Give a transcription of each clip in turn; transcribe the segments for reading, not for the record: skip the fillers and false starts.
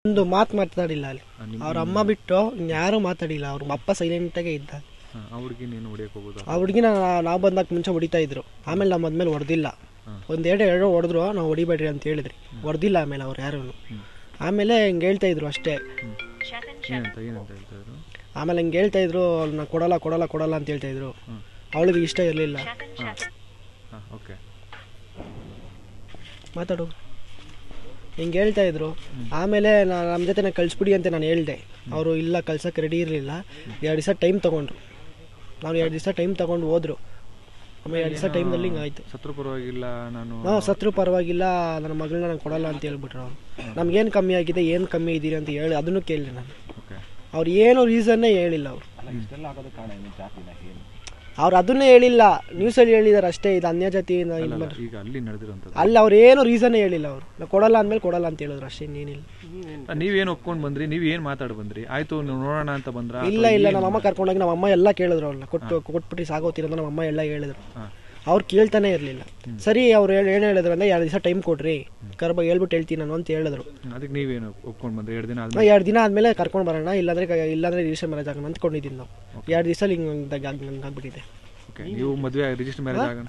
ಒಂದು ಮಾತು ಮಾತಾಡಿಲ್ಲ ಅಲ್ಲಿ. ಅವ್ರ ಅಮ್ಮ ಬಿಟ್ಟು ಯಾರು ಮಾತಾಡಿಲ್ಲ. ಅವ್ರ ಅಪ್ಪ ಸೈಲೆಂಟಾಗೆ ಇದ್ದ. ಆ ಹುಡುಗಿನ ನಾವು ಬಂದಾಗ ಮುಂಚೆ ಹೊಡಿತಾ ಇದ್ರು. ಆಮೇಲೆ ನಾವು ಮದ್ಮೇಲೆ ಹೊಡೆದಿಲ್ಲ. ಎರಡು ಹೊಡೆದ್ರು, ನಾವು ಹೊಡಿಬೇಡ್ರಿ ಅಂತ ಹೇಳಿದ್ರಿ, ಹೊಡೆದಿಲ್ಲ. ಆಮೇಲೆ ಅವ್ರು ಯಾರು ಆಮೇಲೆ ಹಿಂಗೆ ಹೇಳ್ತಾ ಇದ್ರು ಅಷ್ಟೇ. ಆಮೇಲೆ ಹಿಂಗೆ ಹೇಳ್ತಾ ಇದ್ರು, ಅವ್ಳನ್ನ ಕೊಡಲ್ಲ ಕೊಡಲ್ಲ ಕೊಡಲ್ಲ ಅಂತ ಹೇಳ್ತಾ ಇದ್ರು. ಅವಳಿಗೆ ಇಷ್ಟ ಇರಲಿಲ್ಲ. ಮಾತಾಡು ಹಿಂಗೆ ಹೇಳ್ತಾ ಇದ್ರು. ಆಮೇಲೆ ನಮ್ಮ ಜೊತೆ ಕಳಿಸ್ಬಿಡಿ ಅಂತ ನಾನು ಹೇಳಿದೆ. ಅವರು ಇಲ್ಲ, ಕಳ್ಸೋಕ್ಕೆ ರೆಡಿ ಇರಲಿಲ್ಲ. 2 ದಿವಸ ಟೈಮ್ ತೊಗೊಂಡ್ರು. ನಾವು 2 ದಿವಸ ಟೈಮ್ ತೊಗೊಂಡು ಹೋದ್ರು. ಆಮೇಲೆ 2 ದಿವಸ ಟೈಮ್ದಲ್ಲಿ ಹಿಂಗಾಯ್ತು. ಸತ್ರು ಪರವಾಗಿಲ್ಲ, ಸತ್ರು ಪರವಾಗಿಲ್ಲ, ನನ್ನ ಮಗಳನ್ನ ನಾನು ಕೊಡಲ್ಲ ಅಂತ ಹೇಳ್ಬಿಟ್ರು. ಅವ್ರು ನಮ್ಗೇನು ಕಮ್ಮಿ ಆಗಿದೆ, ಏನು ಕಮ್ಮಿ ಇದ್ದೀರಿ ಅಂತ ಹೇಳಿ ಅದನ್ನು ಕೇಳಿದೆ ನಾನು. ಅವ್ರು ಏನು ರೀಸನ್ನೇ ಹೇಳಿಲ್ಲ. ಅವ್ರು ಅದನ್ನೇ ಹೇಳಿಲ್ಲ, ನ್ಯೂಸಲ್ಲಿ ಹೇಳಿದಾರೆ ಅಷ್ಟೇ. ಇದು ಅನ್ಯ ಜಾತಿಯಿಂದ ಅಲ್ಲಿ ಅವ್ರು ಏನು ರೀಸನ್ನೇ ಹೇಳಿಲ್ಲ. ಅವರು ನಾವು ಕೊಡಲ್ಲ ಅಂದ್ಮೇಲೆ ಕೊಡಲ್ಲ ಅಂತ ಹೇಳಿದ್ರು ಅಷ್ಟೇ, ಇನ್ನೇನಿಲ್ಲ. ನೀವೇನು ಒಪ್ಕೊಂಡು ಬಂದ್ರಿ? ನೀವು ಏನು ಮಾತಾಡಿ ಬಂದ್ರಿ? ಆಯ್ತು ನೋಡೋಣ ಅಂತ ಬಂದ್ರ? ಇಲ್ಲ ನಮ್ಮ ಅಮ್ಮ ಕರ್ಕೊಂಡೋಗಿ ನಮ್ಮ ಅಮ್ಮ ಎಲ್ಲ ಕೇಳಿದ್ರು. ಅವ್ರನ್ನ ಕೊಟ್ಬಿಟ್ಟು ಸಾಗೋತಿರೋದು ನಮ್ಮ ಅಮ್ಮ ಎಲ್ಲ ಹೇಳಿದ್ರು. ಅವ್ರು ಕೇಳ್ತಾನೆ ಇರಲಿಲ್ಲ. ಸರಿ, ಅವ್ರು ಏನು ಹೇಳಿದ್ರು ಅಂದ್ರೆ 2 ದಿವಸ ಟೈಮ್ ಕೊಡ್ರಿ, ಹೇಳ್ಬಿಟ್ಟು ಹೇಳ್ತೀನಿ ನಾನು ಅಂತ ಹೇಳಿದ್ರು. ಅದಕ್ಕೆ ನೀವೇನು ಒಪ್ಕೊಂಡು ಬಂದ್ರಿ? 2 ದಿನ ಆದ್ಮೇಲೆ ಕರ್ಕೊಂಡು ಬರೋಣ, ಇಲ್ಲಾಂದ್ರೆ ರಿಜಿಸ್ಟರ್ ಮ್ಯಾರೇಜ್ ಆಗೋಣ ಅಂದ್ಕೊಂಡಿದ್ದೀನಿ ನಾವು. 2 ದಿವಸ ಹಿಂಗಾಗ್ಬಿಟ್ಟಿದೆ. ನೀವು ಮದುವೆ ರಿಜಿಸ್ಟರ್ ಮ್ಯಾರೇಜ್ ಆಗೋಣ,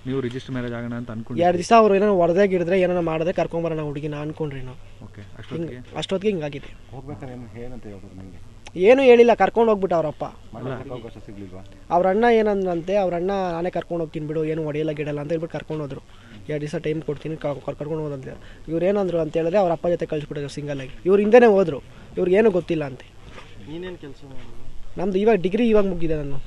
ನೀವು ರಿಜಿಸ್ಟರ್ ಮ್ಯಾರೇಜ್ ಆಗೋಣ ಅಂತ ಅನ್ಕೊಂಡು 2 ದಿವಸ ಅವ್ರು ಏನೋ ಹೊಡೆದಾಗಿಡಿದ್ರೆ ಏನೋ ಮಾಡಿದ್ರೆ ಕರ್ಕೊಂಬರೋಣ ಹುಡುಗಿನ ಅನ್ಕೊಂಡ್ರಿ ನಾವು. ಅಷ್ಟೊತ್ತಿಗೆ ಹಿಂಗಾಗಿದೆ. ಏನು ಹೇಳಿಲ್ಲ, ಕರ್ಕೊಂಡು ಹೋಗ್ಬಿಟ್ಟು ಅವ್ರಪ್ಪ. ಅವ್ರ ಅಣ್ಣ ಏನಂದ್ರಂತೆ, ಅವ್ರ ಅಣ್ಣ ನಾನೇ ಕರ್ಕೊಂಡು ಹೋಗ್ತೀನಿ ಬಿಡು, ಏನು ಹೊಡೆಯಲ್ಲ ಗಿಡಲ್ಲ ಅಂತ ಹೇಳ್ಬಿಟ್ಟು ಕರ್ಕೊಂಡು ಹೋದ್ರು. 2 ದಿವಸ ಟೈಮ್ ಕೊಡ್ತೀನಿ, ಕರ್ಕೊಂಡು ಹೋದಂತೆ. ಇವ್ರು ಏನಂದ್ರು ಅಂತ ಹೇಳಿದ್ರೆ ಅವ್ರ ಅಪ್ಪ ಜೊತೆ ಕಳಿಸ್ಬಿಟ್ಟಿದ್ರು ಸಿಂಗಲ್ ಆಗಿ. ಇವ್ರು ಹಿಂದೆನೇ ಹೋದ್ರು, ಇವ್ರಿಗೇನು ಗೊತ್ತಿಲ್ಲ ಅಂತೆ. ನಮ್ದು ಇವಾಗ ಡಿಗ್ರಿ ಮುಗಿದೆ ನಾನು.